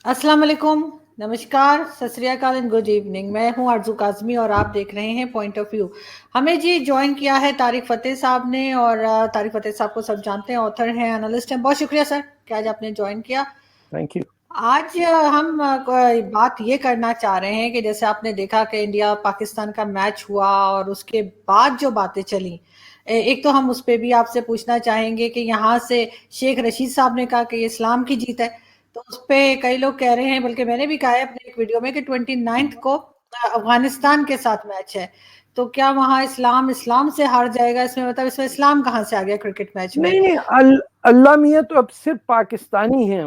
अस्सलाम वालेकुम, नमस्कार, सत श्री अकाल एंड गुड इवनिंग। मैं हूं आरजू काज़मी और आप देख रहे हैं पॉइंट ऑफ व्यू। हमें जी ज्वाइन किया है तारिक फ़तेह साहब ने, और तारिक फ़तेह साहब को सब जानते हैं, ऑथर हैं, एनालिस्ट हैं। बहुत शुक्रिया सर कि आज आपने ज्वाइन किया। Thank you. आज हम बात ये करना चाह रहे हैं कि जैसे आपने देखा कि इंडिया पाकिस्तान का मैच हुआ और उसके बाद जो बातें चली, एक तो हम उस पर भी आपसे पूछना चाहेंगे कि यहाँ से शेख रशीद साहब ने कहा कि ये इस्लाम की जीत है, तो उस पे कई लोग कह रहे हैं, बल्कि मैंने भी कहा है अपने एक वीडियो में कि 29 को अफगानिस्तान के साथ मैच है, तो क्या वहाँ इस्लाम से हार जाएगा? इसमें मतलब इसमें इस्लाम कहाँ से आ गया क्रिकेट मैच में? नहीं, अल्लाह मियाँ तो अब सिर्फ पाकिस्तानी हैं।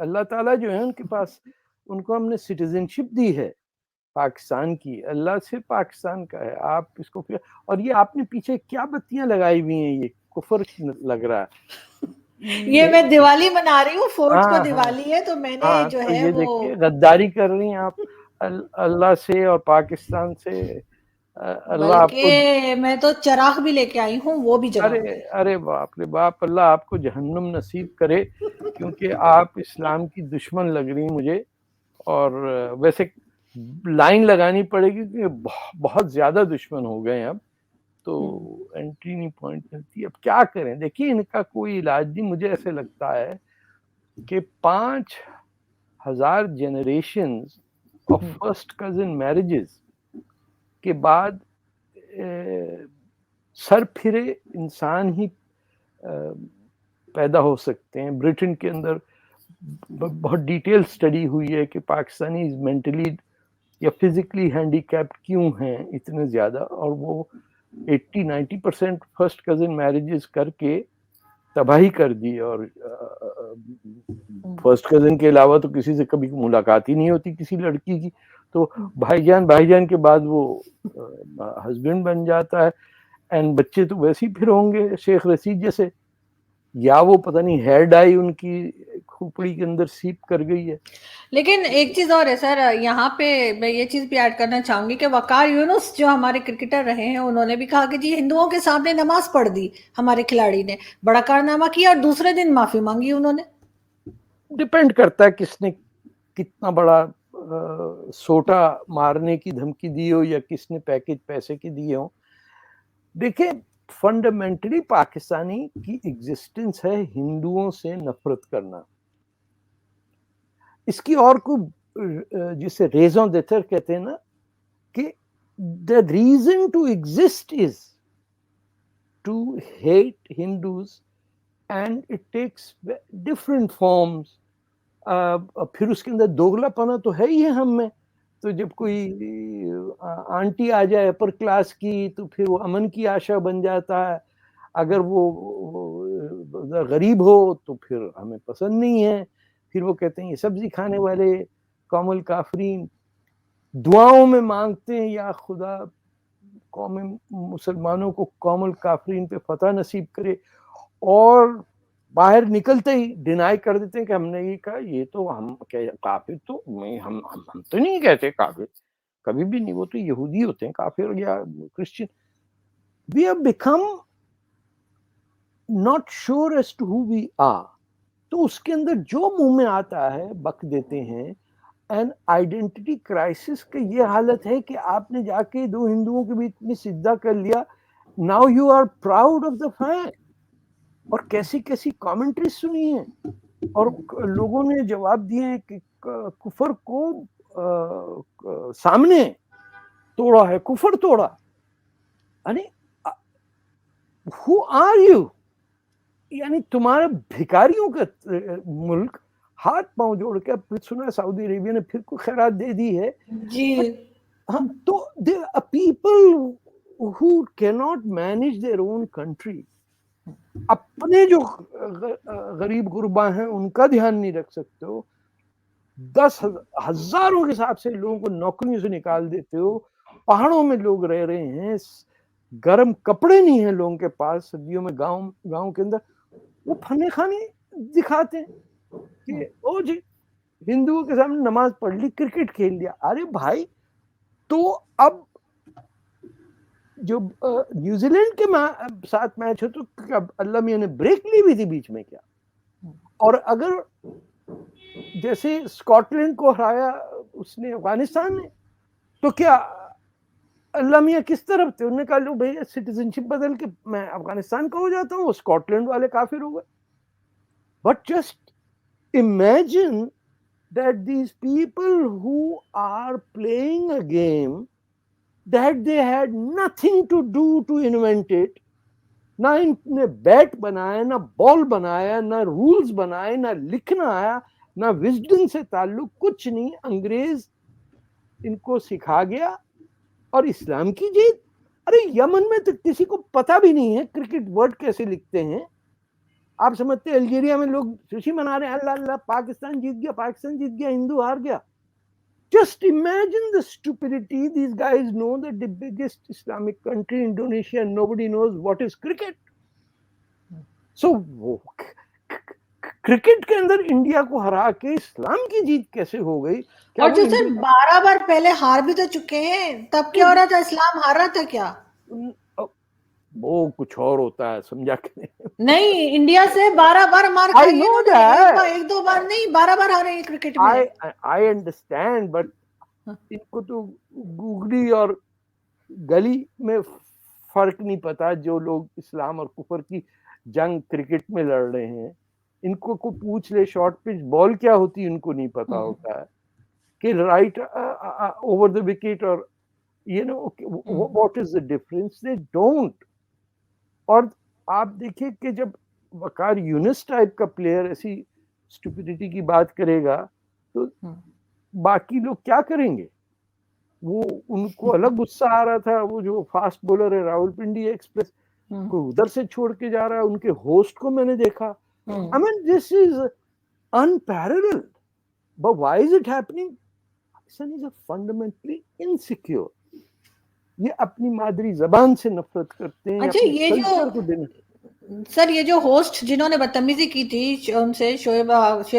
अल्लाह ताला जो है उनके पास, उनको हमने सिटीजनशिप दी है पाकिस्तान की। अल्लाह सिर्फ पाकिस्तान का है। आप इसको फिर, और ये आपने पीछे क्या बत्तियां लगाई हुई हैं, ये कुफर लग रहा है ये मैं दिवाली मना रही हूँ, 4th को हाँ दिवाली है, तो मैंने हाँ, जो तो है ये वो देखिए गद्दारी कर रही हैं आप अल्लाह से और पाकिस्तान से। अल्लाह आपको, बल्कि मैं तो चराग भी लेके आई हूँ, वो भी अरे जलाऊंगी। अरे बाप रे बाप, अल्लाह आपको जहन्नुम नसीब करे, क्योंकि आप इस्लाम की दुश्मन लग रही मुझे। और वैसे लाइन लगानी पड़ेगी कि बहुत ज्यादा दुश्मन हो गए अब, तो एंट्री नहीं पॉइंट मिलती। अब क्या करें, देखिए इनका कोई इलाज नहीं। मुझे ऐसे लगता है कि 5,000 generation of first cousin marriages के बाद सर फिरे इंसान ही पैदा हो सकते हैं। ब्रिटेन के अंदर बहुत डिटेल स्टडी हुई है कि पाकिस्तानी मेंटली या फिजिकली हैंडीकैप्ड क्यों हैं इतने ज्यादा, और वो 80-90% फर्स्ट कजिन मैरिजेस करके तबाही कर दी। और फर्स्ट कजिन के अलावा तो किसी से कभी मुलाकात ही नहीं होती किसी लड़की की, तो भाईजान के बाद वो हस्बैंड बन जाता है। एंड बच्चे तो वैसे ही फिर होंगे शेख रशीद जैसे, या वो पता नहीं हेयर डाई उनकी खोपड़ी के अंदर सीप कर गई है। लेकिन एक चीज और है सर, यहाँ पे मैं ये चीज भी ऐड करना चाहूंगी कि वकार यूनुस जो हमारे क्रिकेटर रहे हैं, उन्होंने भी कहा कि जी हिंदुओं के सामने नमाज पढ़ दी हमारे खिलाड़ी ने, बड़ा कारनामा किया, और दूसरे दिन माफी मांगी उन्होंने। डिपेंड करता है किसने कितना बड़ा सोटा मारने की धमकी दी हो या किसने पैकेज पैसे की दिए हो। देखिए फंडामेंटली पाकिस्तानी की एग्जिस्टेंस है हिंदुओं से नफरत करना। इसकी और को जिसे रेजों देतर कहते हैं ना, कि the reason to exist is to hate Hindus, and it takes different forms. फिर उसके अंदर दोगलापना तो है ही है हम में। तो जब कोई आंटी आ जाए अपर क्लास की, तो फिर वो अमन की आशा बन जाता है। अगर वो गरीब हो तो फिर हमें पसंद नहीं है। फिर वो कहते हैं ये सब्जी खाने वाले कौमुल काफरीन। दुआओं में मांगते हैं या खुदा कौम मुसलमानों को कौमुल काफरीन पे फतह नसीब करे, और बाहर निकलते ही डिनाई कर देते हैं कि हमने ये कहा। ये तो हम काफिर तो नहीं, हम तो नहीं कहते काफिर, कभी भी नहीं। वो तो यहूदी होते हैं काफिर या Christian. We have become not sure as to who we are. तो उसके अंदर जो मुंह में आता है बक देते हैं। एंड आइडेंटिटी क्राइसिस की ये हालत है कि आपने जाके दो हिंदुओं के बीच में सिद्धा कर लिया। Now you are proud of the fact. और कैसी कैसी कमेंट्री सुनी है, और लोगों ने जवाब दिए हैं कि कुफर को सामने तोड़ा है, कुफर तोड़ा। यानी हु आर यू? यानी तुम्हारे भिखारियों का मुल्क, हाथ पांव जोड़ के। अब सुना सऊदी अरेबिया ने फिर को खैरात दे दी है जी। हाँ, तो they people who can not manage their own country, अपने जो गरीब गुरबा हैं उनका ध्यान नहीं रख सकते हो। 10,000 के हिसाब से लोगों को नौकरियों से निकाल देते हो। पहाड़ों में लोग रह रहे हैं, गर्म कपड़े नहीं है लोगों के पास सर्दियों में। गांव के अंदर वो फने खाने दिखाते हैं कि ओ जी हिंदुओं के सामने नमाज पढ़ ली, क्रिकेट खेल लिया। अरे भाई, तो अब जो न्यूजीलैंड के साथ मैच हो तो अल्लाह मियां ने ब्रेक ली हुई थी बीच में क्या? और अगर जैसे स्कॉटलैंड को हराया उसने अफगानिस्तान ने, तो क्या अल्लाह मियाँ किस तरफ थे? उन्होंने कहा लो भैया सिटीजनशिप बदल के मैं अफगानिस्तान का हो जाता हूँ, स्कॉटलैंड वाले काफिर हो गए। But just imagine that these people who are playing a game that they had nothing to do to invent it, ना इनने बैट बनाया, ना बॉल बनाया, ना रूल्स बनाए, ना लिखना आया, ना विजडम से ताल्लुक, कुछ नहीं, अंग्रेज इनको सिखा गया और इस्लाम की जीत। अरे यमन में तो किसी को पता भी नहीं है क्रिकेट वर्ड कैसे लिखते हैं। आप समझते हैं अल्जीरिया में लोग खुशी मना रहे हैं, अल्लाह अल्लाह पाकिस्तान जीत गया, पाकिस्तान जीत गया, हिंदू हार गया। Just imagine the stupidity. These guys know that the biggest Islamic country, Indonesia, and nobody knows what is cricket. So, cricket के अंदर इंडिया को हरा के इस्लाम की जीत कैसे हो गई? क्या और वो जो सर 12 बार पहले हार भी तो चुके हैं, तब क्या हो रहा था? इस्लाम हार रहा था क्या? वो कुछ और होता है, समझा के नहीं, इंडिया से 12 बार मार खाई है इन्होंने, एक दो बार नहीं, 12 बार हारे हैं क्रिकेट में। आई अंडरस्टैंड, बट इनको तो गुगली और गली में फर्क नहीं पता। जो लोग इस्लाम और कुफर की जंग क्रिकेट में लड़ रहे हैं, इनको को पूछ ले शॉर्ट पिच बॉल क्या होती है, इनको नहीं पता होता है कि राइट ओवर द विकेट और you know what is the difference, they don't. और आप देखिए कि जब वकार यूनिस टाइप का प्लेयर ऐसी स्टुपिडिटी की बात करेगा तो बाकी लोग क्या करेंगे? वो उनको अलग गुस्सा आ रहा था, वो जो फास्ट बॉलर है रावलपिंडी एक्सप्रेस को उधर से छोड़ के जा रहा है, उनके होस्ट को मैंने देखा। I mean this is unparalleled, but why is it happening? Pakistan is fundamentally insecure, ये अपनी मादरी जबान से नफरत करते हैं। अच्छा, ये जो सर ये जो होस्ट जिन्होंने बदतमीजी की थी उनसे, शोएब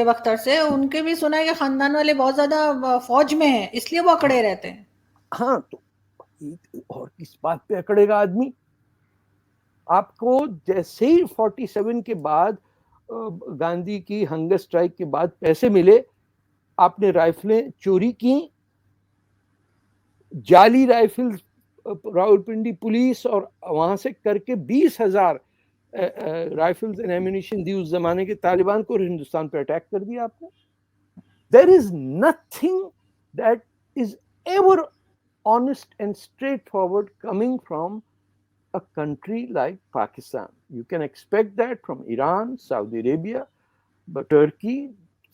अख्तर से, उनके भी सुना है कि खानदान वाले बहुत ज्यादा फौज में हैं, इसलिए वो अकड़े रहते हैं। हाँ, तो और किस बात पे अकड़ेगा आदमी? आपको जैसे ही 47 के बाद गांधी की हंगर स्ट्राइक के बाद पैसे मिले, आपने राइफलें चोरी की, जाली राइफल रावलपिंडी पुलिस और वहां से करके 20,000 राइफल्स एंड एम्यूनिशन दी उस जमाने के तालिबान को, हिंदुस्तान पे अटैक कर दिया आपने। There is nothing that is ever honest and straightforward coming from a country like Pakistan. You can expect that from Iran, Saudi Arabia, but Turkey,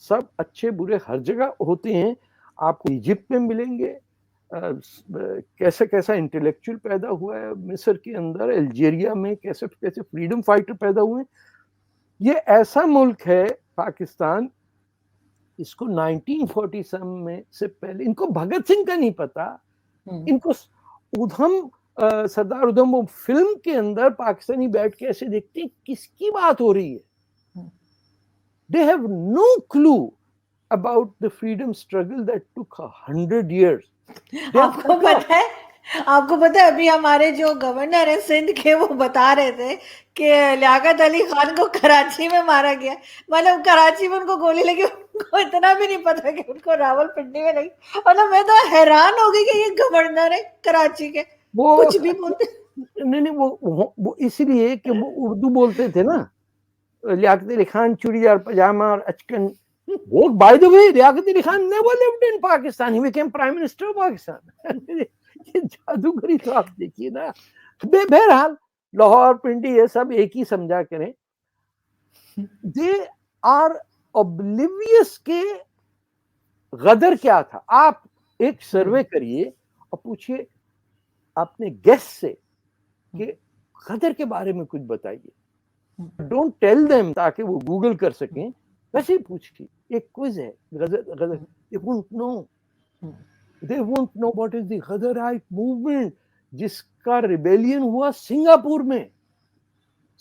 सब अच्छे बुरे हर जगह होते हैं। आपको इजिप्ट में मिलेंगे, कैसा कैसा इंटेलेक्चुअल पैदा हुआ है मिस्र के अंदर, अल्जीरिया में कैसे कैसे फ्रीडम फाइटर पैदा हुए। ये ऐसा मुल्क है पाकिस्तान, इसको 1947 में से पहले इनको भगत सिंह का नहीं पता, इनको उधम सरदार उधम वो फिल्म के अंदर पाकिस्तानी बैठ के ऐसे देखते हैं किसकी बात हो रही है। They have no clue about the freedom struggle that took 100 years. आपको पता है अभी हमारे जो गवर्नर है सिंध के, वो बता रहे थे कि लियाकत अली खान को कराची में मारा गया, मतलब कराची में उनको गोली लगी, उनको इतना भी नहीं पता कि उनको रावलपिंडी में लगी। मतलब मैं तो हैरान हो गई कि ये गवर्नर है कराची के, वो कुछ भी बोलते। नहीं, वो इसलिए कि वो उर्दू बोलते थे ना। लियाकत अली खान चूड़ीदार पजामा और अचकन, वो by the way Liaquat Ali Khan never lived in Pakistan, he became prime minister of Pakistan. ये जादूगरी तो आप देखिए ना। बहरहाल लाहौर पिंडी ये सब एक ही समझा करें, दे आर ऑब्लिवियस के गदर क्या था। आप एक सर्वे करिए और पूछिए आपने गेस्ट से कि गदर के बारे में कुछ बताइए। डोंट टेल देम ताकि वो गूगल कर सकें, वैसे ही पूछिए। एक क्विज है Ghadar, they won't know, they won't know what is the Ghadarite movement, जिसका रिबेलियन हुआ सिंगापुर में।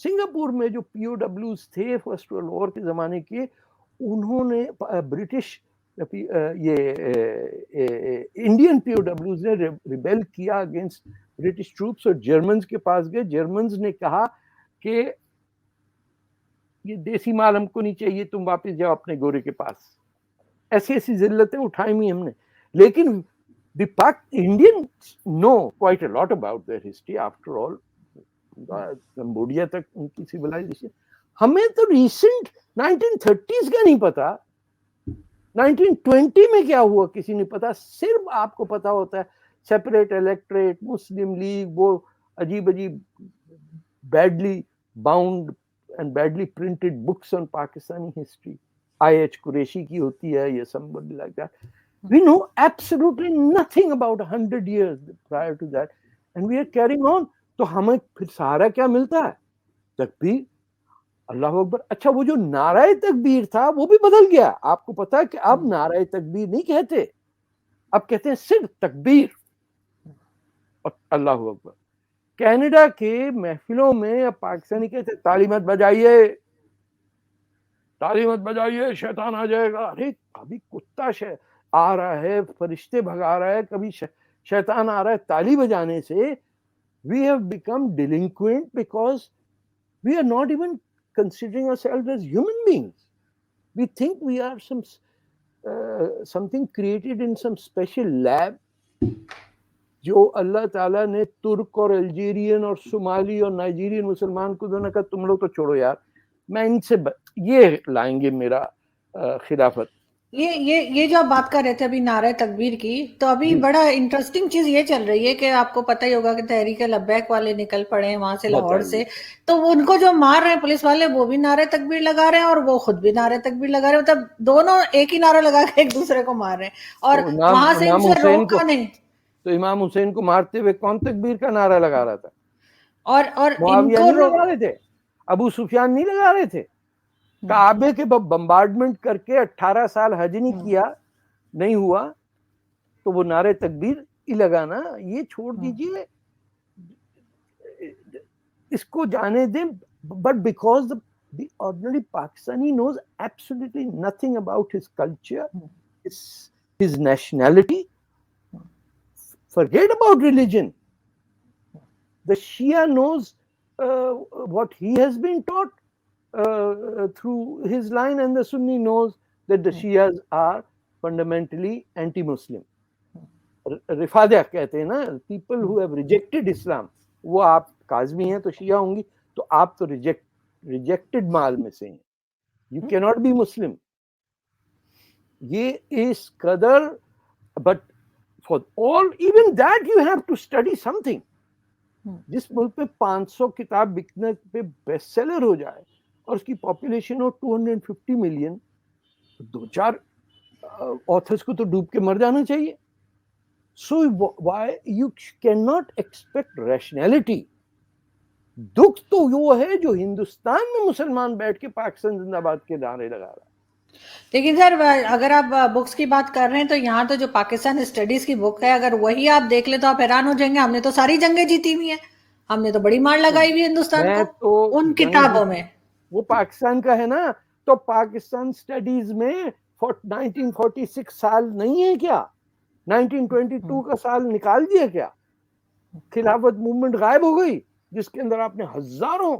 सिंगापुर में जो POWs थे फर्स्ट वर्ल्ड वॉर के जमाने के, उन्होंने ब्रिटिश ये इंडियन POWs ने रिबेल किया अगेंस्ट ब्रिटिश ट्रूप्स और जर्मन्स के पास गए। जर्मन्स ने कहा कि ये देसी माल हमको नहीं चाहिए, तुम वापस जाओ अपने गोरे के पास। ऐसी ऐसी जिल्लतें उठाई हुई हमने, लेकिन the Indians know quite a lot about their history. After all, Cambodia तक उनकी सिविलाइजेशन, हमें तो रिसेंट 1930s का नहीं पता, 1920 में क्या हुआ किसी ने पता। सिर्फ आपको पता होता है सेपरेट इलेक्ट्रेट, मुस्लिम लीग, वो अजीब अजीब badly bound and badly printed books on Pakistani history, IH Qureshi की होती है, ये somebody like that. We know absolutely nothing about 100 years prior to that, and we are carrying on. तो हमें फिर सहारा क्या मिलता है? तकबीर, अल्लाह अकबर। अच्छा, वो जो नाराए तकबीर था वो भी बदल गया। आपको पता है कि अब नाराए तकबीर नहीं कहते, अब कहते हैं सिर्फ तकबीर और अल्लाह अकबर। कनाडा के महफिलों में अब पाकिस्तानी कहते ताली मत बजाइए, ताली मत बजाइए, शैतान आ जाएगा। अरे कभी कुत्ता आ रहा है, फरिश्ते भगा रहा है, कभी शैतान आ रहा है ताली बजाने से। We have become delinquent because we are not even considering ourselves as human beings. We think we are something created in some special lab, जो अल्लाह ताला ने तुर्क और अल्जीरियन और सोमाली और नाइजीरियन मुसलमान को दोनों का तुम लोग तो छोड़ो यार, मैं इनसे ये लाएंगे मेरा खिलाफत। ये जो आप बात कर रहे थे अभी नारे तकबीर की, तो अभी बड़ा इंटरेस्टिंग चीज ये चल रही है कि आपको पता ही होगा कि तहरीक लब्बैक वाले निकल पड़े हैं वहां से, लाहौर से। तो उनको जो मार रहे हैं पुलिस वाले, वो भी नारे तकबीर लगा रहे हैं और वो खुद भी नारे तकबीर लगा रहे हैं। मतलब दोनों एक ही नारा लगा के एक दूसरे को मार रहे हैं और वहां से इनसे रोका नहीं। तो इमाम हुसैन को मारते हुए कौन तकबीर का नारा लगा रहा था? और मुआविया नहीं लगा रहे थे, अबू सुफियान नहीं लगा रहे थे। काबे के बम्बार्डमेंट करके 18 साल हज नहीं किया, नहीं हुआ, तो वो नारे तकबीर ही लगाना ये छोड़ दीजिए, इसको जाने दें। But because the ordinary Pakistani knows absolutely nothing about his culture, his nationality. Forget about religion. The Shia knows what he has been taught through his line, and the Sunni knows that the Shias are fundamentally anti-Muslim. रिफादिया कहते हैं ना, people who have rejected Islam, वो आप काज़मी हैं तो शिया होंगी, तो आप तो rejected माल में से हैं, you cannot be Muslim. ये इस कदर, but for all, even that you have to study something. जिस मुल्क पे 500 किताब बिकने पे बेस्ट सेलर हो जाए और उसकी पॉपुलेशन हो 250 मिलियन, दो चार ऑथर्स को तो डूब के मर जाना चाहिए। So why you cannot expect rationality? दुख तो वो है जो हिंदुस्तान में मुसलमान बैठ के पाकिस्तान जिंदाबाद के नारे लगा रहा है। लेकिन सर, अगर आप बुक्स की बात कर रहे हैं तो यहाँ तो जो पाकिस्तान स्टडीज की बुक है, अगर वही आप देख ले तो आप हैरान हो जाएंगे। हमने तो सारी जंगें जीती हुई हैं, हमने तो बड़ी मार लगाई हुई है हिंदुस्तान को तो उन किताबों में। वो पाकिस्तान का है ना, तो पाकिस्तान स्टडीज में 1946 साल नहीं है क्या? 1922 का साल निकाल दिया क्या? खिलाफत मूवमेंट गायब हो गई, जिसके अंदर आपने हजारों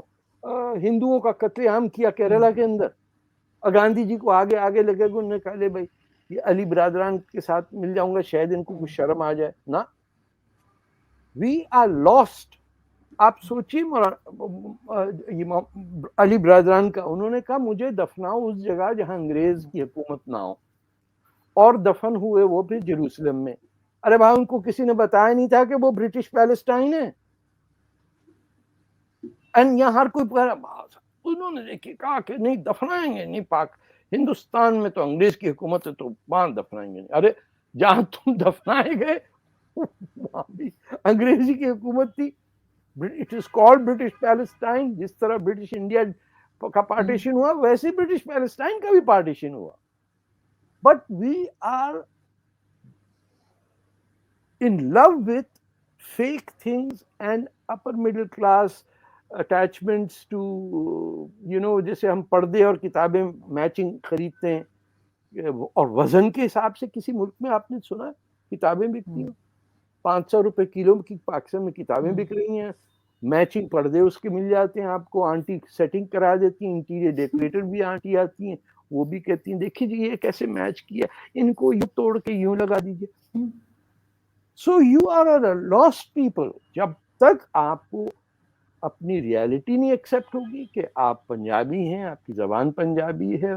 हिंदुओं का कत्लेआम किया केरला के अंदर। और गांधी जी को आगे आगे लगे, उन्होंने कहा ले भाई ये अली ब्रादरान के साथ मिल जाऊंगा, शायद इनको कुछ शर्म आ जाए ना। We are lost. आप सोचिए, अली ब्रादरान का, उन्होंने कहा मुझे दफनाओ उस जगह जहां अंग्रेज की हुकूमत ना हो, और दफन हुए वो भी जेरूसलम में। अरे भाई, उनको किसी ने बताया नहीं था कि वो ब्रिटिश पैलेस्टाइन है। एंड यहाँ हर कोई, उन्होंने देखिए कहा कि नहीं दफनाएंगे नहीं, पाक हिंदुस्तान में तो अंग्रेज की हुकूमत है तो वहां दफनाएंगे नहीं। अरे जहां तुम दफनाए गए वहां भी अंग्रेजी की हुकूमत थी। It is called British Palestine. जिस तरह ब्रिटिश इंडिया का पार्टीशन हुआ, वैसे ब्रिटिश पैलेस्टाइन का भी पार्टीशन हुआ। But we are in love with fake things and upper middle class attachments to, you know, जैसे हम पर्दे और किताबें मैचिंग खरीदते हैं, और वजन के हिसाब से किसी मुल्क में आपने सुना किताबें बिकती हैं 500 रुपए किलो की, पाकिस्तान में किताबें बिक रही हैं, मैचिंग पर्दे उसके मिल जाते हैं आपको, आंटी सेटिंग करा देती हैं, इंटीरियर डेकोरेटर भी आंटी आती हैं, वो भी कहती हैं देखिए जी ये कैसे मैच किया, इनको यूं तोड़ के यूं लगा दीजिए। So you are a lost people. जब तक आपको अपनी रियलिटी नहीं एक्सेप्ट होगी कि आप पंजाबी हैं, आपकी जबान पंजाबी है,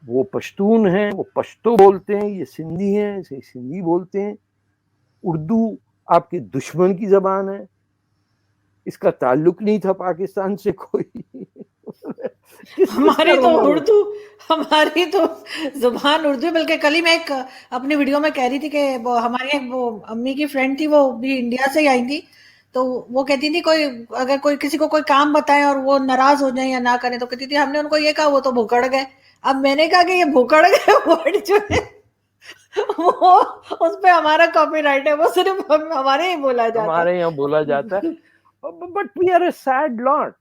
वो पश्तून हैं, वो पश्तो बोलते हैं, ये सिंधी हैं, ये सिंधी बोलते हैं, उर्दू आपके दुश्मन की जबान है, इसका ताल्लुक नहीं था पाकिस्तान से कोई किस हमारी का तो रोना उर्दू, हमारी तो जुबान उर्दू है। बल्कि कल ही मैं एक अपनी वीडियो में कह रही थी कि वो हमारी एक वो अम्मी की फ्रेंड थी, वो भी इंडिया से ही आई थी, तो वो कहती थी कोई अगर कोई किसी को कोई काम बताए और वो नाराज हो जाए या ना करें, तो कहती थी हमने उनको ये कहा वो तो भुकड़ गए। अब मैंने कहा कि ये भुकड़ गए वर्ड जो है वो उस पे हमारा कॉपीराइट है, वो सिर्फ हमारे ही बोला जाता हमारे यहाँ बोला जाता है। But we are a sad lot.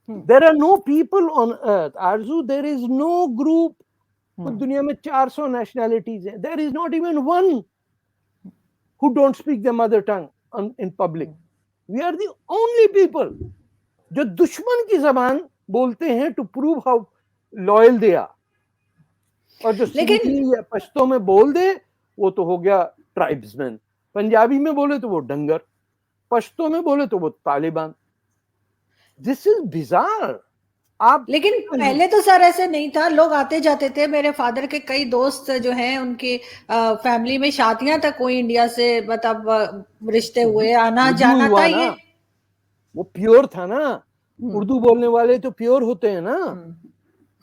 है। There are no people on earth Arzoo, there is no group. दुनिया में 400 नेशनैलिटीज हैं, there is not even one who don't speak their mother tongue in public. We are the only people जो दुश्मन की जबान बोलते हैं to prove how loyal they are. और जो लेकिन सिंधी या पश्तो में बोल दे वो तो हो गया ट्राइब्समैन, पंजाबी में बोले तो वो डंगर, पश्तो में बोले तो वो तालिबान। This is bizarre. आप लेकिन पहले तो सर ऐसे नहीं था, लोग आते जाते थे। मेरे फादर के कई दोस्त जो हैं उनकी फैमिली में शादियां तक हुई इंडिया से, मतलब रिश्ते हुए, आना उर्दू जाना था हुआ ना, ये। वो प्योर था ना, उर्दू बोलने वाले तो प्योर होते हैं ना।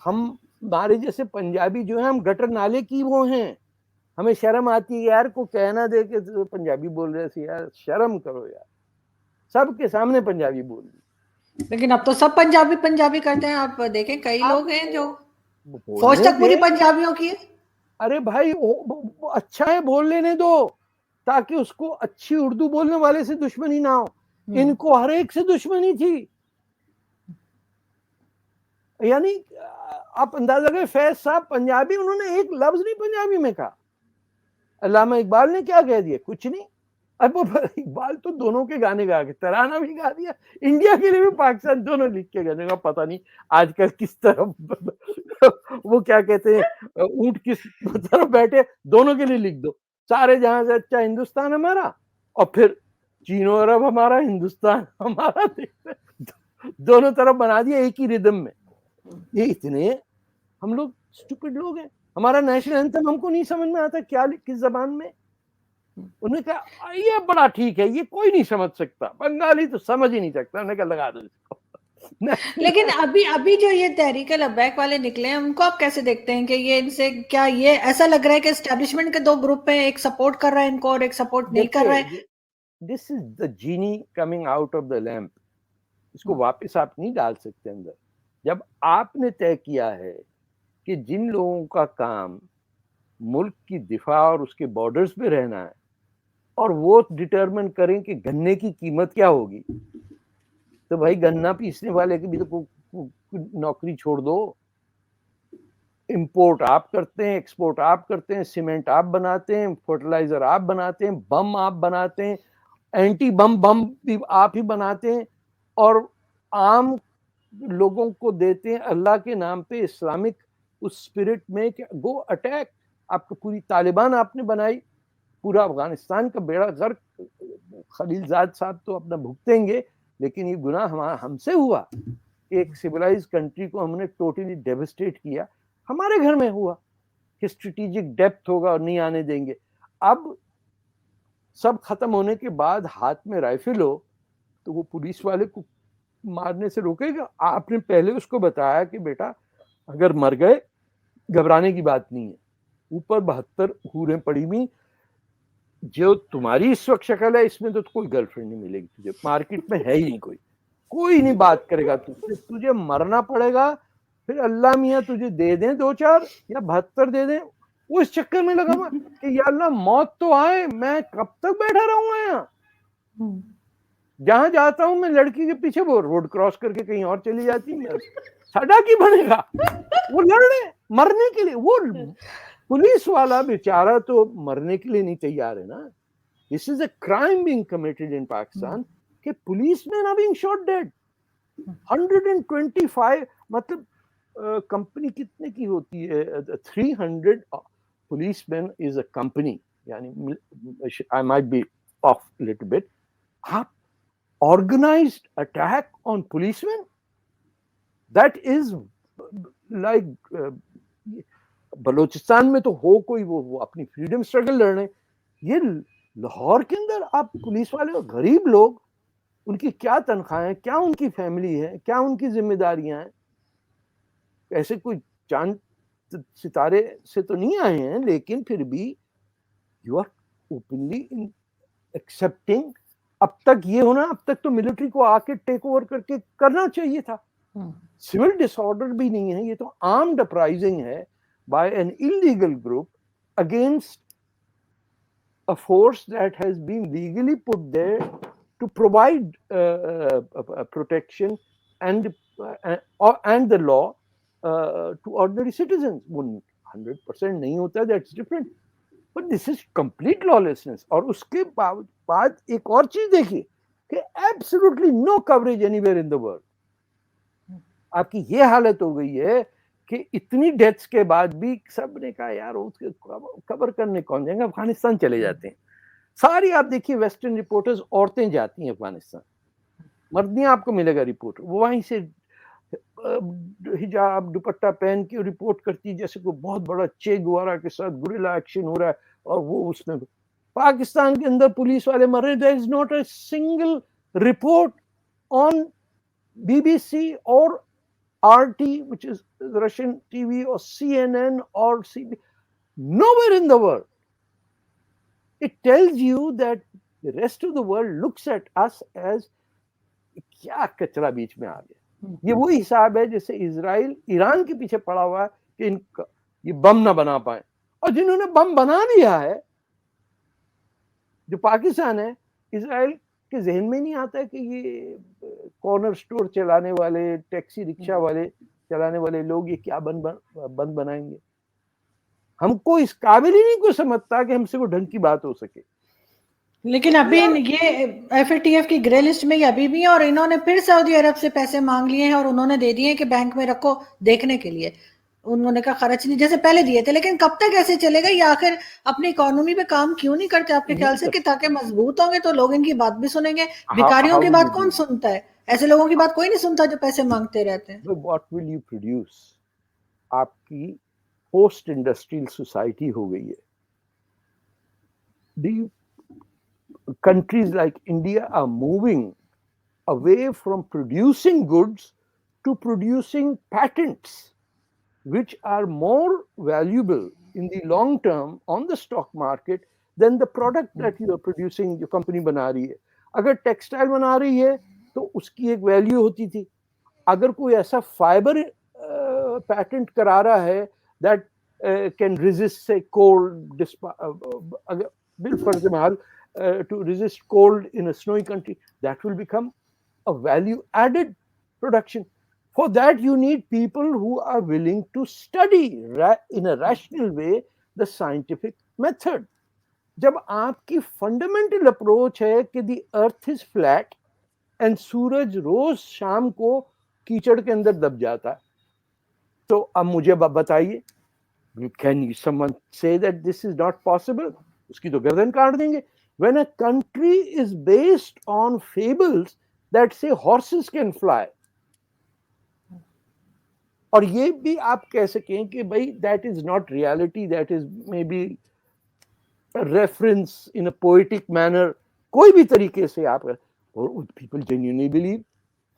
हम हमारे जैसे पंजाबी जो है हम गटर नाले की वो हैं, हमें शर्म आती है यार को कहना दे के तो पंजाबी बोल रहे थे, यार शर्म करो यार, सबके सामने पंजाबी बोल दी। लेकिन अब तो सब पंजाबी पंजाबी करते हैं। आप देखें कई आप लोग हैं जो फौज बोलने तक दे, पूरी पंजाबियों की है। अरे भाई वो अच्छा है बोल लेने दो, ताकि उसको अच्छी उर्दू बोलने वाले से दुश्मनी ना हो। इनको हर एक से दुश्मनी थी। यानी आप अंदाजा करें, फैज साहब पंजाबी, उन्होंने एक लफ्ज नहीं पंजाबी में कहा। अल्लामा इकबाल ने क्या कह दिया, कुछ नहीं। अब इकबाल तो दोनों के गाने गा के तराना भी गा दिया, इंडिया के लिए भी पाकिस्तान, दोनों लिख के गाने का पता नहीं आजकल किस तरफ वो क्या कहते हैं ऊंट किस तरफ बैठे, दोनों के लिए लिख दो, सारे जहां से अच्छा हिंदुस्तान हमारा, और फिर चीनो अरब हमारा, हिंदुस्तान हमारा, दोनों तरफ बना दिया एक ही रिदम में। ये इतने हम लोग स्टूपिड लोग हैं। हमारा नेशनल एंथम हमको नहीं समझ में आता क्या किस जबान में। उन्होंने कहा ये बड़ा ठीक है, ये कोई नहीं समझ सकता, बंगाली तो समझ ही नहीं सकता। उन्होंने कहा लगा दो इसको। लेकिन अभी अभी जो ये तहरीक लब्बैक वाले निकले हैं, उनको आप कैसे देखते हैं कि ये इनसे क्या, ये ऐसा लग रहा है कि एस्टेब्लिशमेंट के दो ग्रुप हैं, एक सपोर्ट कर रहा है इनको और एक सपोर्ट नहीं कर रहा है। देखिए, this is the genie coming out of the lamp. इसको वापस आप नहीं डाल सकते अंदर। जब आपने तय किया है कि जिन लोगों का काम मुल्क की दिफा और उसके बॉर्डर्स पे रहना है, और वो डिटरमिन करें कि गन्ने की कीमत क्या होगी, तो भाई गन्ना पीसने वाले की भी तो नौकरी छोड़ दो। इंपोर्ट आप करते हैं, एक्सपोर्ट आप करते हैं, सीमेंट आप बनाते हैं, फर्टिलाइजर आप बनाते हैं, बम आप बनाते हैं, एंटी बम भी आप ही बनाते हैं, और आम लोगों को देते हैं अल्लाह के नाम पे, इस्लामिक उस स्पिरिट में कि गो अटैक। आपको पूरी तालिबान आपने बनाई, पूरा अफगानिस्तान का बेड़ा गर्क खलीलजाद साहब तो अपना भुगतेंगे, लेकिन ये गुनाह हमारा हमसे हुआ। एक सिविलाइज कंट्री को हमने टोटली डेवस्टेट किया, हमारे घर में हुआ कि स्ट्रेटेजिक डेप्थ होगा और नहीं आने देंगे। अब सब खत्म होने के बाद हाथ में राइफल हो तो वो पुलिस वाले को मारने से रोकेगा? आपने पहले उसको बताया कि बेटा अगर मर गए घबराने की बात नहीं है, ऊपर 72 हूरें पड़ी हुई, जो तुम्हारी इस वक्त शक्ल है इसमें तो कोई गर्लफ्रेंड नहीं मिलेगी तुझे, मार्केट में है ही नहीं कोई नहीं बात करेगा तुझसे, तुझे मरना पड़ेगा। फिर अल्लाह मियाँ तुझे दे दें 2-4 या 72 दे दें, वो इस चक्कर में लगा हुआ कि या अल्लाह मौत तो आए, मैं कब तक बैठा रहूंगा यहाँ। जहां जाता हूं मैं लड़की के पीछे, वो रोड क्रॉस करके कहीं और चली जाती है, सड़ा की बनेगा। वो लड़ने मरने के लिए, वो पुलिस वाला बेचारा तो मरने के लिए नहीं तैयार है ना। This is a crime being committed in Pakistan कि police man are being shot dead. 125, मतलब कंपनी कितने की होती है? 300 policemen is a company, यानी I might be off a little bit. आप organized attack on policemen, that is like Balochistan में तो हो कोई वो अपनी फ्रीडम स्ट्रगल लड़ रहे हैं, ये लाहौर के अंदर आप पुलिस वाले और गरीब लोग, उनकी क्या तनख्वाहें, क्या उनकी फैमिली है, क्या उनकी जिम्मेदारियां हैं? ऐसे कोई चांद सितारे से तो नहीं आए हैं, लेकिन फिर भी यू आर ओपनली एक्सेप्टिंग। अब तक ये होना, अब तक तो मिलिट्री को आके टेक ओवर करके करना चाहिए था। सिविल डिसऑर्डर भी नहीं है, ये तो आर्म्ड अपराइजिंग है by an illegal group against a force that has been legally put there to provide protection and the law to ordinary citizens. 100% नहीं होता, that's different, but this is complete lawlessness. और उसके बाद एक और चीज देखिए कि absolutely no coverage anywhere in the world. आपकी ये हालत हो गई है कि इतनी डेथ्स के बाद भी सब ने कहा यार उसके कवर करने कौन जाएंगे, अफगानिस्तान चले जाते हैं। सारी आप देखिए वेस्टर्न रिपोर्टर्स औरतें जाती हैं अफगानिस्तान, मर्द नहीं आपको मिलेगा रिपोर्टर, वो वहीं से हिजाब दुपट्टा पहन के रिपोर्ट करती है जैसे कोई बहुत बड़ा चे गुवारा के साथ गुरिल्ला एक्शन हो रहा है। और वो उसमें पाकिस्तान के अंदर पुलिस वाले मर रहे, there is not a single report on BBC और RT, which is the Russian TV, or CNN or CB, nowhere in the world. It tells you that the rest of the world looks at us as क्या कचरा बीच में आ गया। ये वही हिसाब है जैसे इजराइल ईरान के पीछे पड़ा हुआ है कि इनका ये बम ना बना पाए, और जिन्होंने बम बना दिया है जो पाकिस्तान है, इजराइल के जहन में नहीं आता है कि ये कॉर्नर स्टोर चलाने वाले, टैक्सी रिक्शा वाले चलाने वाले लोग ये क्या बंद बनाएंगे। हमको इस काबिल ही नहीं कोई समझता कि हमसे वो ढंग की बात हो सके। लेकिन अभी ये FATF की ग्रे लिस्ट में अभी भी है, और इन्होंने फिर सऊदी अरब से पैसे मांग लिए हैं और उन्होंने दे दिए कि बैंक में रखो देखने के लिए। उन्होंने कहा खर्च नहीं, जैसे पहले दिए थे, लेकिन कब तक ऐसे चलेगा? ये आखिर अपनी इकोनॉमी पे काम क्यों नहीं करते आपके ख्याल से, कि ताकि मजबूत होंगे तो लोग इनकी बात भी सुनेंगे। भिखारियों की बात कौन सुनता है? ऐसे लोगों की बात कोई नहीं सुनता जो पैसे मांगते रहते हैं। What will you produce? आपकी पोस्ट इंडस्ट्रियल सोसाइटी हो गई है। Do countries like India are moving away from producing goods to producing patents, which are more valuable in the long term on the stock market than the product that you are producing, जो company बना रही है। अगर textile बना रही है तो उसकी एक वैल्यू होती थी। अगर कोई ऐसा फाइबर पैटेंट करा रहा है दैट कैन रेजिस्ट से cold, बिलफर्जमाल to resist cold in a snowy country, that will become a value added production. For that you need people who are willing to study in a rational way the scientific method. जब आपकी fundamental approach है कि the earth is flat and सूरज रोज शाम को कीचड़ के अंदर दब जाता है, तो अब मुझे बताइए, can someone say that this is not possible? उसकी तो गर्दन काट देंगे। When a country is based on fables that say horses can fly, और ये भी आप कह सकें कि भाई that is not reality, that is maybe a reference in a poetic manner, कोई भी तरीके से आप, or people genuinely believe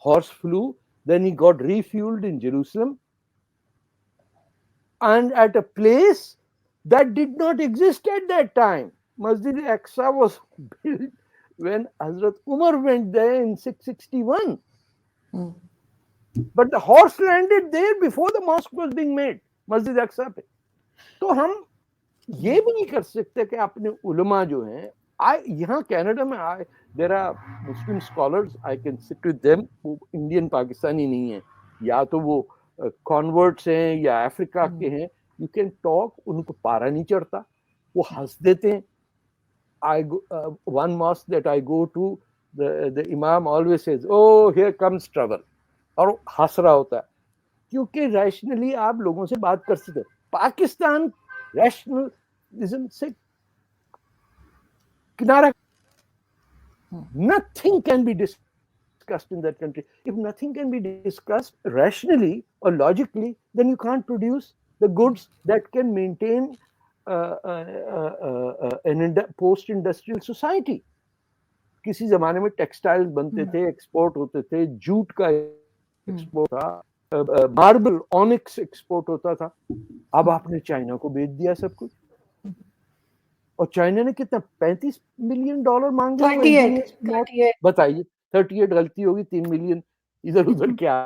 horse flew, then he got refueled in Jerusalem and at a place that did not exist at that time. Masjid al-Aqsa was built when Hazrat Umar went there in 661. But the horse landed there before the mosque was being made, Masjid al-Aqsa पे। तो हम ये भी नहीं कर सकते कि अपने उलमा जो हैं, यहाँ कनाडा में there are Muslim scholars, I can sit with them, वो इंडियन पाकिस्तानी नहीं है, या तो वो कॉन्वर्ट्स हैं या अफ्रीका के हैं, यू कैन टॉक, उनको पारा नहीं चढ़ता, वो हंस देते हैं। One mosque that I go to, the imam always says, oh, here comes trouble, और हंस रहा होता है। क्योंकि रैशनली आप लोगों से बात कर सकते हो। पाकिस्तान रैशनलिज्म से किनारा, nothing can be discussed in that country. If nothing can be discussed rationally or logically, then you can't produce the goods that can maintain an post-industrial society. किसी जमाने में टेक्सटाइल्स बनते थे, एक्सपोर्ट होते थे, जूट का एक्सपोर्ट था, marble onyx export होता था। अब आपने चाइना को बेच दिया सब कुछ, और चाइना ने कितना $35 मिलियन मांगे हुए। बताइए, 38 गलती होगी, 3 मिलियन इधर उधर क्या।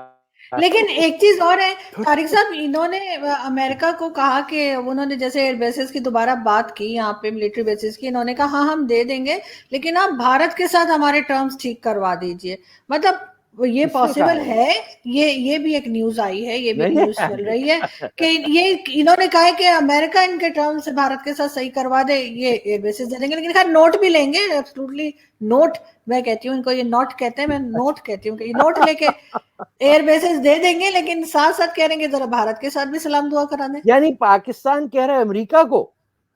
लेकिन एक चीज और है तारिक साहब, इन्होंने अमेरिका को कहा कि उन्होंने जैसे एयर बेसिस की दोबारा बात की, यहाँ पे मिलिट्री बेसिस की, इन्होंने कहा हाँ हम दे देंगे, लेकिन आप भारत के साथ हमारे टर्म्स ठीक करवा दीजिए। मतलब ये पॉसिबल है? ये भी एक न्यूज आई है, ये भी न्यूज चल रही है कि ये इन्होंने कहा है कि अमेरिका इनके टर्म्स से भारत के साथ सही करवा दे, ये एयर बेसिस दे देंगे, लेकिन खैर नोट भी लेंगे, एब्सोल्युटली नोट। मैं कहती हूँ इनको ये नोट कहते हैं, मैं नोट कहती हूँ कि ये नोट लेके एयर बेसिस दे देंगे, लेकिन साथ साथ कह रहे हैं कि जरा भारत के साथ भी सलाम दुआ करा दें। यानी पाकिस्तान कह रहा है अमेरिका को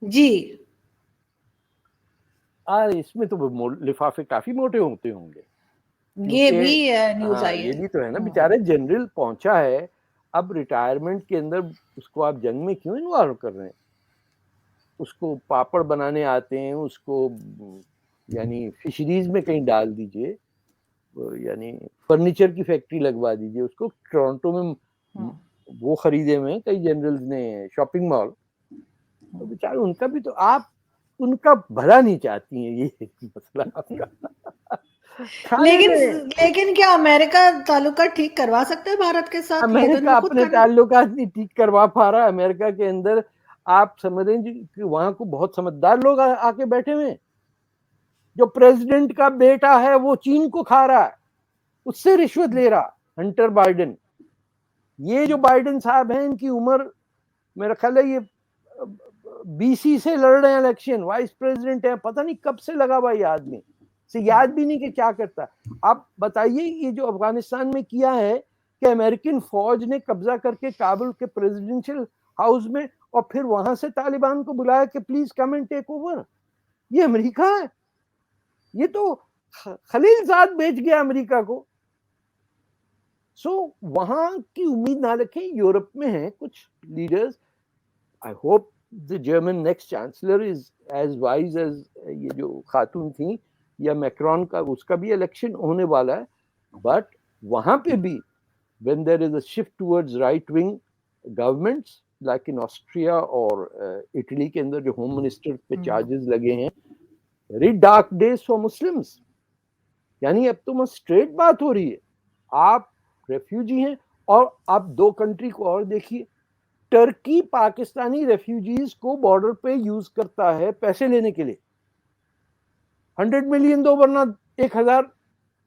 जी, इसमें तो लिफाफे काफी मोटे होते होंगे। ये भी न्यूज आई है। ये भी तो है ना, बेचारे जनरल पहुंचा है, अब रिटायरमेंट के अंदर उसको आप जंग में क्यों इन्वॉल्व कर रहे हैं? उसको पापड़ बनाने आते हैं, उसको यानी फिशरीज में कहीं डाल दीजिए, यानी फर्नीचर की फैक्ट्री लगवा दीजिए उसको। टोरंटो में वो खरीदे में कई जनरल्स ने शॉपिंग मॉल, तो बेचारे उनका भी तो आप उनका भला नहीं चाहती हैं, ये मसला आपका। लेकिन क्या अमेरिका ताल्लुकात ठीक करवा सकते हैं भारत के साथ? अमेरिका अपने ताल्लुकात नहीं ठीक करवा पा रहा। अमेरिका के अंदर आप समझ रहे हैं कि वहां को बहुत समझदार लोग आके बैठे हुए हैं। जो प्रेसिडेंट का बेटा है वो चीन को खा रहा है, उससे रिश्वत ले रहा, हंटर बाइडेन। ये जो बाइडेन साहब हैं, इनकी उम्र मेरा ख्याल है ये BC से लड़ रहे हैं इलेक्शन, वाइस प्रेसिडेंट है, पता नहीं कब से लगा हुआ ये आदमी, से याद भी नहीं कि क्या करता। आप बताइए, ये जो अफगानिस्तान में किया है कि अमेरिकन फौज ने कब्जा करके काबुल के प्रेसिडेंशियल हाउस में, और फिर वहां से तालिबान को बुलाया कि please come and take over. ये अमेरिका है, ये तो खलीलजाद बेच गया अमेरिका को। सो वहां की उम्मीद ना रखें। यूरोप में हैं कुछ leaders, I hope the German next chancellor is as wise as ये जो खातून थी, या मैक्रॉन का, उसका भी इलेक्शन होने वाला है। बट वहां पे भी when there is a shift towards right wing governments like in Austria और इटली के अंदर जो होम मिनिस्टर पे चार्जेस लगे हैं, very dark days for Muslims. यानी अब तो स्ट्रेट बात हो रही है, आप रेफ्यूजी हैं। और आप दो कंट्री को और देखिए, टर्की पाकिस्तानी रेफ्यूजीज को बॉर्डर पे यूज करता है पैसे लेने के लिए। 100 मिलियन दो वरना 1000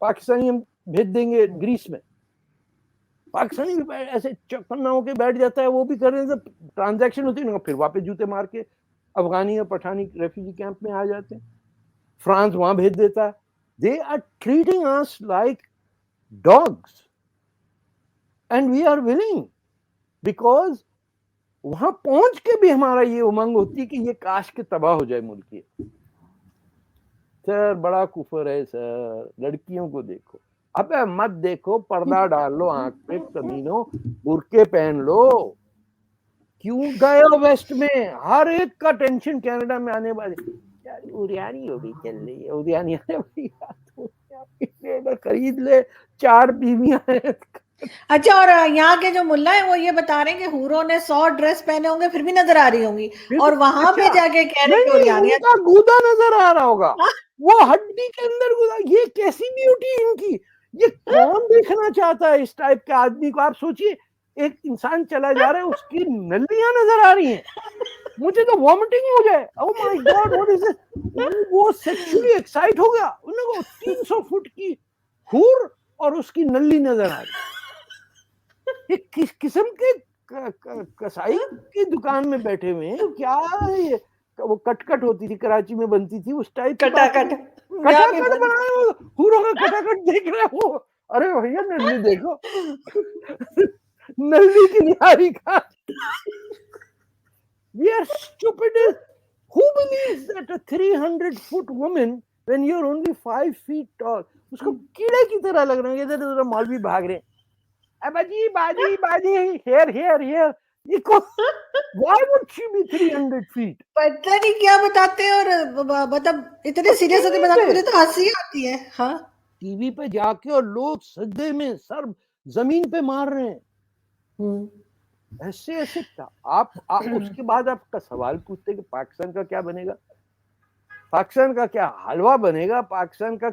पाकिस्तानी हम भेज देंगे ग्रीस में। पाकिस्तानी भी ऐसे चौकन्ना होके बैठ जाता है, वो भी कर रहे हैं, ट्रांजैक्शन होती है, फिर वापस जूते मार के अफगानी या पठानी रेफ्यूजी कैंप में आ जाते हैं। फ्रांस वहां भेज देता है। They are treating us like dogs and we are willing, because वहां पहुंच के भी हमारा ये उमंग होती है कि ये काश के तबाह हो जाए मुल्क ये। सर बड़ा कुफर है सर, लड़कियों को देखो, अबे मत देखो, पर्दा डाल लो आंख पे, कमीनों बुरके पहन लो। क्यों गए हो वेस्ट में? हर एक का टेंशन कनाडा में आने वाले, यार उरियानी हो भी चल रही है, उरियानी आने वाली तो खरीद ले, 4 बीवियां हैं। अच्छा, और यहाँ के जो मुल्ला है वो ये बता रहे हैं कि हूरों ने 100 ड्रेस पहने होंगे फिर भी नजर आ रही होंगी, और वहां पे जाके कह रहे हैं उनका गूदा नजर आ रहा होगा, वो हड्डी के अंदर गूदा। ये कैसी ब्यूटी इनकी, ये कौन देखना चाहता है इस टाइप के आदमी को? आप सोचिए, एक इंसान चला जा रहा है, उसकी नलियां नजर आ रही हैं, मुझे तो वॉमिटिंग हो जाए। Oh my God, what is this? वो सेक्सुअली एक्साइट हो गया, उनको 300 फुट की हूर और उसकी नली नजर आ रही। ये किस किस्म के कसाई की दुकान में बैठे हुए हैं? क्या है ये? वो कटकट होती थी, कराची में बनती थी, उस टाइप कटाकट बनाए हो, हूरों का कटाकट देख रहे हो। अरे भैया नली देखो। नल्ली की निहारी का। We are stupid. Who believes that a 300-foot woman, when you're only 5 feet tall, उसको कीड़े की तरह लग रहे हैं, इधर उधर मौलवी भाग रहे हैं, बाजी बाजी बाजी, here, ये को, why would she be 300 feet? पता नहीं क्या बताते हैं, और मतलब इतने सीरियस होकर बताते, मुझे तो हंसी आती है। हाँ, टीवी पे जाके और लोग सजदे में सर जमीन पे मार रहे हैं, ऐसे ऐसे। आप उसके बाद आपका सवाल पूछते कि पाकिस्तान का क्या बनेगा, पाकिस्तान का क्या हलवा बनेगा, पाकिस्तान का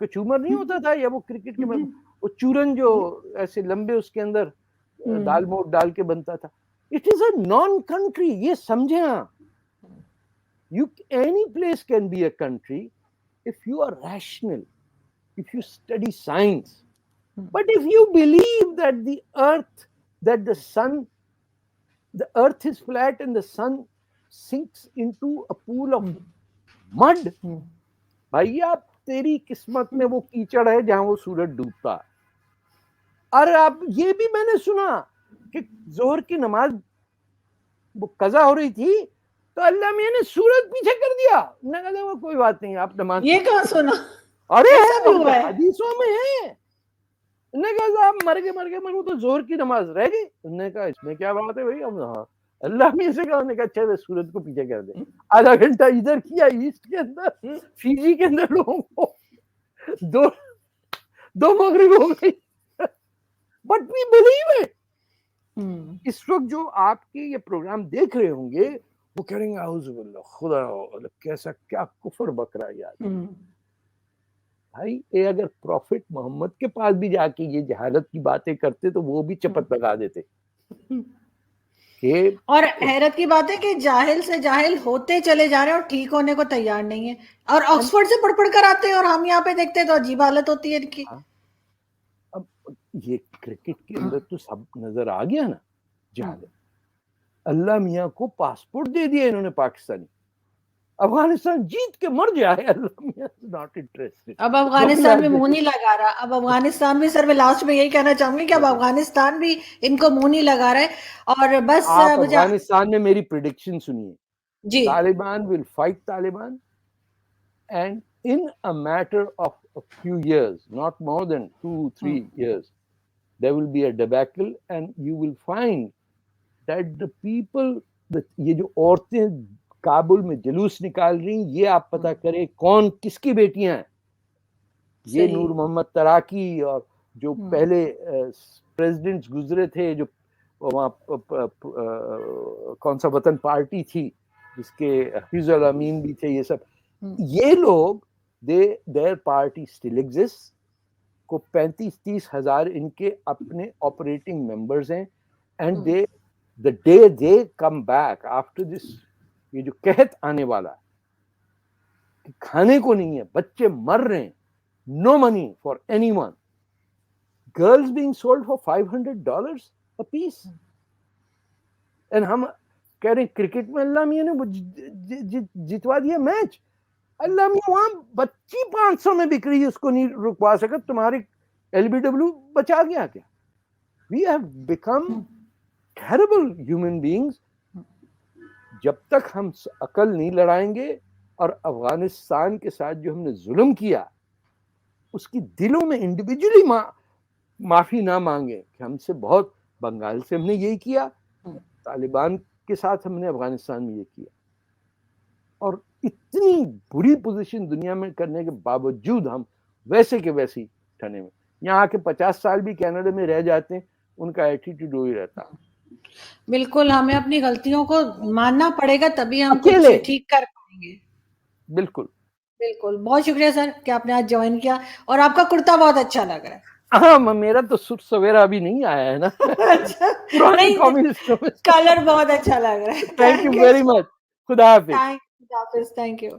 कचूमर नहीं होता था, या वो क्रिकेट के वो चूरन जो ऐसे लंबे उसके अंदर दाल मोट डाल के बनता था। It is a non country, ये समझे आप। Any place can be a country if you are rational, if you study science. But if you believe that the earth is flat and the sun sinks into a pool of mud, भैया तेरी किस्मत में वो कीचड़ है जहां वो सूरज डूबता है। और अब ये भी मैंने सुना कि जोहर की नमाज वो कज़ा हो रही थी तो अल्लाह मियां ने सूरज पीछे कर दिया। मैंने कहा वो कोई बात नहीं, आप नमाज, ये कहाँ सुना? अरे हदीसों में है। उन्होंने कहा आप मर गए तो जोहर की नमाज रह गई। उन्होंने कहा इसमें क्या बात है भाई, हम हाँ अल्लाह मियां से कहा। उन्होंने कहा अच्छा सूरज को पीछे कर दे। आधा घंटा इधर किया ईस्ट के अंदर, फीजी के अंदर लोगों को दो मगरिब हो गई, बट वी बिलीव इट। इस वक्त जो आपके ये प्रोग्राम देख रहे होंगे वो कहेंगे आउज़ुबिल्लाह, खुदा कैसा क्या कुफर बकरा यार। भाई ये अगर प्रॉफिट मोहम्मद के पास भी जाके ये जहालत की बातें करते तो वो भी चपत लगा देते। और हैरत की बात है कि जाहिल से जाहिल होते चले जा रहे हैं और ठीक होने को तैयार नहीं है, और ऑक्सफोर्ड से पढ़ कर आते हैं और हम यहाँ पे देखते हैं तो अजीब हालत होती है इनकी। अब ये क्रिकेट के अंदर तो सब नजर आ गया ना जहालत। अल्लाह मियां को पासपोर्ट दे दिया इन्होंने पाकिस्तानी, अफगानिस्तान जीत के मर जाए, अल्लाह मियां नॉट इंटरेस्टेड। अब अफगानिस्तान भी मुंह नहीं लगा रहा, अब अफगानिस्तान भी, सर मैं लास्ट में यही कहना चाहूंगी कि अब अफगानिस्तान भी इनको मुंह नहीं लगा रहा है। और बस आप अफगानिस्तान में मेरी प्रेडिक्शन सुनिए जी, Taliban will fight Taliban and in a matter of a few years, not more than 2-3 years, there will be a debacle and you will find that the people, ये जो औरतें काबुल में जुलूस निकाल रही, ये आप पता करें कौन किसकी बेटियां हैं। ये नूर मोहम्मद तराकी और जो पहले प्रेसिडेंट्स गुजरे थे, जो वहाँ कौन सा वतन पार्टी थी जिसके हफीजुल अमीन भी थे, ये सब ये लोग देयर पार्टी स्टिल एग्जिस्ट। को 35-30 हजार इनके अपने ऑपरेटिंग मेंबर्स हैं and they the day they come back after this, ये जो कहत आने वाला कि खाने को नहीं है, बच्चे मर रहे हैं, no money for anyone, girls being sold for $500 a piece, and हम कह रहे हैं क्रिकेट में अल्लाह मियां ने जितवा दिया मैच। अल्लाह मियां वहां बच्ची 500 में बिक रही है, उसको नहीं रुकवा सका, तुम्हारी LBW बचा गया क्या? We have become terrible human beings. जब तक हम अकल नहीं लड़ाएंगे और अफगानिस्तान के साथ जो हमने जुल्म किया उसकी दिलों में इंडिविजुअली माफी ना मांगे कि हमसे बहुत, बंगाल से हमने यही किया, तालिबान के साथ हमने अफगानिस्तान में ये किया, और इतनी बुरी पोजीशन दुनिया में करने के बावजूद हम वैसे के वैसे ठने में, यहाँ आके 50 साल भी कनाडा में रह जाते हैं, उनका एटीट्यूड वही रहता। बिल्कुल, हमें अपनी गलतियों को मानना पड़ेगा, तभी हम कुछ ठीक कर पाएंगे। बिल्कुल बिल्कुल, बहुत शुक्रिया सर कि आपने आज ज्वाइन किया, और आपका कुर्ता बहुत अच्छा लग रहा है। हाँ, मेरा तो सुट सवेरा अभी नहीं आया है ना। अच्छा, कलर बहुत अच्छा लग रहा है। Thank you very much. खुदा हाफिज। Thank you.